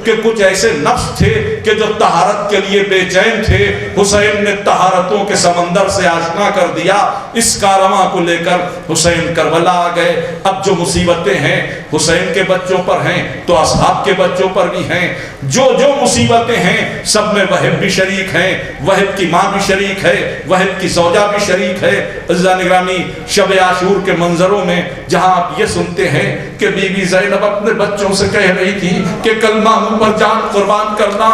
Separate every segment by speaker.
Speaker 1: کہ کچھ ایسے نفس تھے کہ جو طہارت کے لیے بے چین تھے، حسین نے طہارتوں کے سمندر سے آشنا کر دیا۔ اس کارواں کو لے کر حسین کربلا آ گئے۔ اب جو مصیبتیں ہیں حسین کے بچوں پر ہیں تو اصحاب کے بچوں پر بھی ہیں۔ جو مصیبتیں ہیں سب میں وہب بھی شریک ہیں، وہب کی ماں بھی شریک ہے، وہب کی زوجہ بھی شریک ہے۔ عزیزان گرامی، شب عاشور کے منظروں میں جہاں آپ یہ سنتے ہیں کہ بی بی زینب اپنے بچوں سے کہہ رہی تھی کہ کلمہ منہ پر جان قربان کرنا،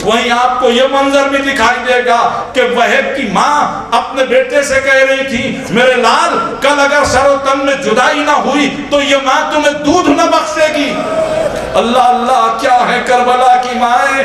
Speaker 1: وہیں آپ کو یہ منظر بھی دکھائی دے گا کہ وہب کی ماں اپنے بیٹے سے کہہ رہی تھی میرے لال کل اگر سر و تن میں جدائی نہ ہوئی تو یہ ماں تمہیں دودھ نہ بخشے گی۔ اللہ اللہ، کیا ہے کربلا کی مائیں،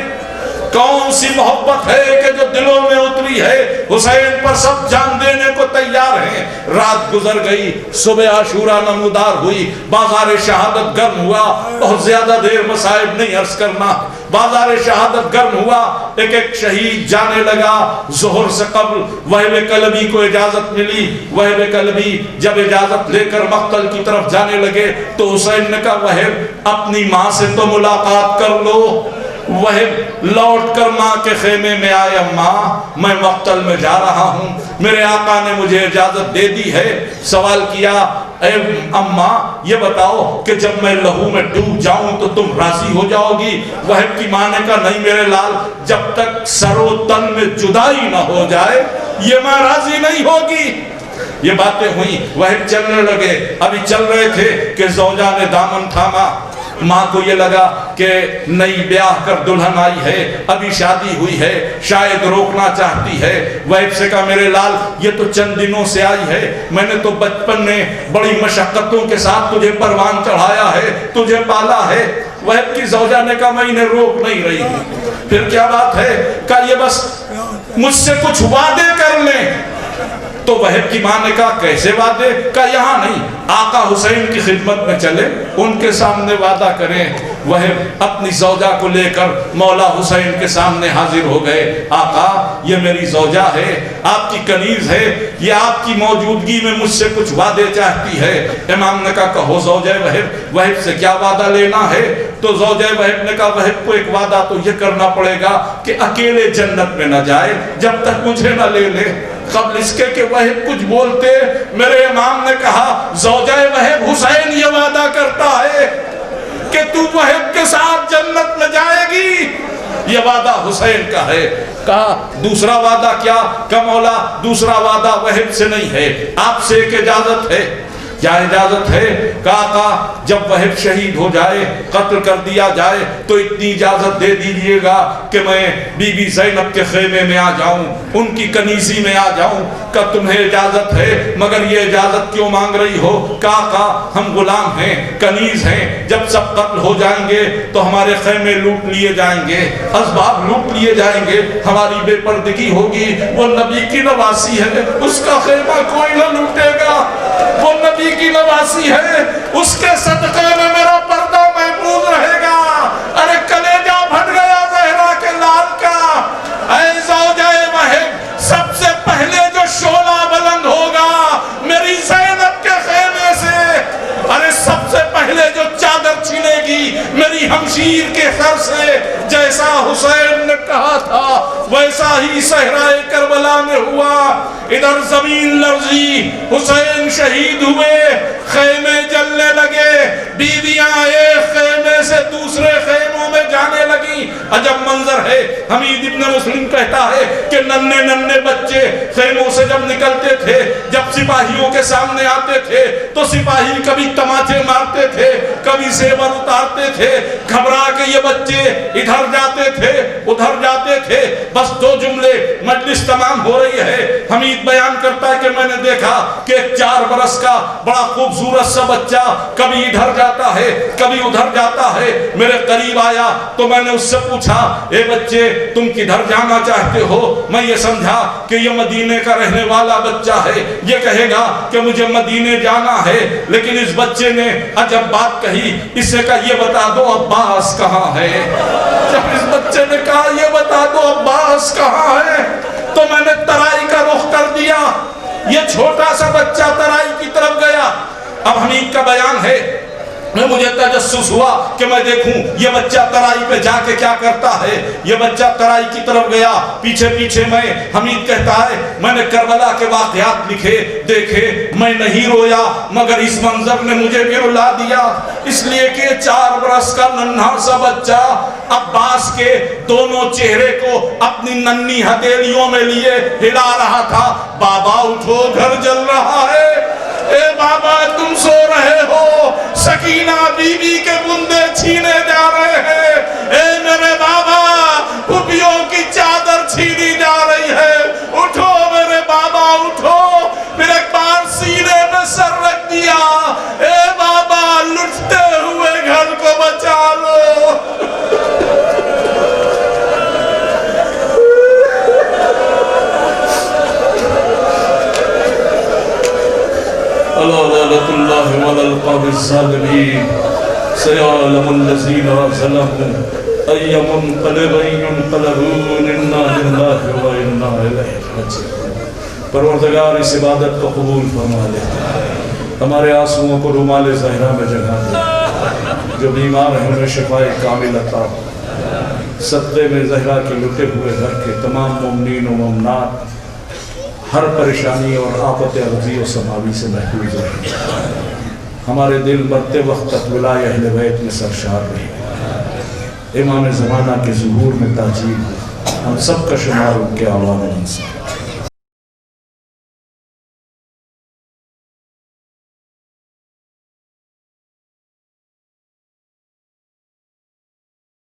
Speaker 1: کون سی محبت ہے کہ جو دلوں میں اتری ہے۔ حسین پر سب جان دینے کو تیار ہیں۔ رات گزر گئی، صبح عاشورہ نمودار ہوئی، بازار شہادت گرم ہوا۔ بہت زیادہ دیر مصائب نہیں عرض کرنا، بازار شہادت گرم ہوا، ایک ایک شہید جانے لگا۔ ظہر سے قبل وہب کلبی کو اجازت ملی۔ وہب کلبی جب اجازت لے کر مقتل کی طرف جانے لگے تو حسین نے کہا وہب اپنی ماں سے تو ملاقات کر لو۔ وہب لوٹ کر ماں کے خیمے میں آئے، اماں میں مقتل میں جا رہا ہوں، میرے آقا نے مجھے اجازت دے دی ہے۔ سوال کیا، اے اماں یہ بتاؤ کہ جب میں لہو میں ڈوب جاؤں تو تم راضی ہو جاؤ گی؟ وہب کی ماں نے کہا نہیں میرے لال، جب تک سر و تن میں جدائی نہ ہو جائے یہ ماں راضی نہیں ہوگی۔ یہ باتیں ہوئیں، وہب چلنے لگے۔ ابھی چل رہے تھے کہ زوجہ نے دامن تھاما۔ ماں کو یہ لگا کہ نئی بیاہ کر دلہن آئی ہے، ابھی شادی ہوئی ہے، شاید روکنا چاہتی ہے۔ وہب سے کہا میرے لال یہ تو چند دنوں سے آئی ہے، میں نے تو بچپن میں بڑی مشقتوں کے ساتھ تجھے پروان چڑھایا ہے، تجھے پالا ہے۔ وہب کی زوجہ نے کہا میں انہیں روک نہیں رہی ہوں۔ پھر کیا بات ہے؟ کہا یہ بس مجھ سے کچھ وعدے کر لیں۔ تو وہب کی ماں نے کہا کیسے وعدے؟ کہا یہاں نہیں، آقا حسین کی خدمت میں چلے، ان کے سامنے وعدہ کریں۔ وہب اپنی زوجہ کو لے کر مولا حسین کے سامنے حاضر ہو گئے۔ آقا یہ میری زوجہ ہے، آپ کی کنیز ہے، یہ آپ کی موجودگی میں مجھ سے کچھ وعدے چاہتی ہے۔ امام نے کہا کہو زوجہ وہب، وہب سے کیا وعدہ لینا ہے؟ تو زوجہ وہب نے کہا وہب کو ایک وعدہ تو یہ کرنا پڑے گا کہ اکیلے جنت میں نہ جائے جب تک مجھے نہ لے لے۔ قبل اس کے کہ وہب کچھ بولتے میرے امام نے کہا زوجہ وہب حسین یہ وعدہ کرتا ہے کہ تو وہب کے ساتھ جنت میں جائے گی، یہ وعدہ حسین کا ہے۔ کہا دوسرا وعدہ کیا؟ کہ مولا دوسرا وعدہ وہب سے نہیں ہے، آپ سے ایک اجازت ہے۔ کیا اجازت ہے؟ کہا جب وہب شہید ہو جائے، قتل کر دیا جائے تو اتنی اجازت دے دیجئے گا کہ میں بی بی زینب کے خیمے میں آ جاؤں، ان کی کنیزی میں آ جاؤں۔ کہ تمہیں اجازت ہے مگر یہ اجازت کیوں مانگ رہی ہو؟ کہا ہم غلام ہیں، کنیز ہیں، جب سب قتل ہو جائیں گے تو ہمارے خیمے لوٹ لیے جائیں گے، اسباب لوٹ لیے جائیں گے، ہماری بے پردگی ہوگی۔ وہ نبی کی نواسی ہے، اس کا خیمہ کوئی نہ لوٹے گا، وہ نبی کی نواسی ہے، اس کے صدقے میں میرا پردہ محفوظ رہے گا۔ ارے کلیجہ پھٹ گیا زہرا کے لال کا۔ اے زوجہ وہب، سب سے پہلے جو شعلہ بلند ہوگا میری زینب کے خیمے سے، ارے سب سے پہلے جو چادر چھنے گی میری ہمشیر کے سر سے، جیسا حسین نے کہا تھا ویسا ہی صحرائے کربلا میں ہوا۔ ادھر زمین لرزی، حسین شہید ہوئے، خیمے جلنے لگے، بیویاں ایک خیمے سے دوسرے خیموں میں جانے لگیں۔ عجب منظر ہے۔ حمید ابن مسلم کہتا ہے کہ ننھے ننھے بچے خیموں سے جب نکلتے تھے، جب سپاہیوں کے سامنے آتے تھے تو سپاہی کبھی تماچے مارتے تھے، کبھی زیور اتارتے تھے، گھبرا کے یہ بچے ادھر جاتے تھے ادھر جاتے تھے۔ بس دو جملے، مجلس تمام ہو رہی ہے، حمید بیان کرتا ہے کہ میں نے دیکھا کہ 4 برس کا بڑا خوبصورت سا بچہ کبھی ادھر جاتا ہے کبھی ادھر جاتا ہے۔ میرے قریب آیا تو میں نے اس سے پوچھا اے بچے تم کدھر جانا چاہتے ہو؟ میں یہ سمجھا کہ یہ مدینے کا رہنے والا بچہ ہے، یہ کہے گا کہ مجھے مدینے جانا ہے، لیکن اس بچے نے عجب بات کہی، اس سے کہا یہ بتا دو عباس کہاں ہے؟ جب اس بچے نے کہا یہ بتا دو عباس کہاں ہے تو میں نے ترائی کا رخ کر دیا۔ یہ چھوٹا سا بچہ ترائی کی طرف گیا۔ اب حمید کا بیان ہے مجھے تجسس ہوا کہ میں دیکھوں یہ بچہ ترائی پہ جا کے کیا کرتا ہے. یہ بچہ ترائی کی طرف گیا, پیچھے پیچھے میں. حمید کہتا ہے میں نے کربلا کے واقعات لکھے دیکھے, میں نہیں رویا مگر اس منظر نے مجھے بھی رلا دیا, اس لیے کہ 4 برس کا ننھا سا بچہ عباس کے دونوں چہرے کو اپنی ننھی ہتھیلیوں میں لیے ہلا رہا تھا. بابا اٹھو, گھر جل رہا ہے. اے بابا تم سو رہے ہو, سکینہ بی بی کے بندے چھینے جا رہے ہیں. اے میرے بابا پھوپھیوں کی چادر چھینی جا رہی ہے, اٹھو میرے بابا اٹھو. پھر ایک بار سینے پہ سر رکھ دیا, اے بابا لٹتے ہوئے گھر کو بچا لو. لعنة الله على القوم الظالمين سيعلم الذين ظلموا أي منقلب ينقلبون إنا لله وإنا إليه راجعون. پروردگار اس عبادت کو قبول فرما لے, ہمارے آنسوؤں کو رومال زہرا میں جگہ دے, جو بیمار ہیں انہیں شفائے کامل عطا. صدقے میں زہرا کے لٹے ہوئے گھر کے تمام مومنین و مومنات ہر پریشانی اور آفت ارضی و سماوی سے محفوظ رہے. ہمارے دل مرتے وقت تک ولائے اہل بیت میں سرشار رہے. امام زمانہ کے ظہور میں تاجیل ہو, ہم سب کا شمار ان کے عوام انسان.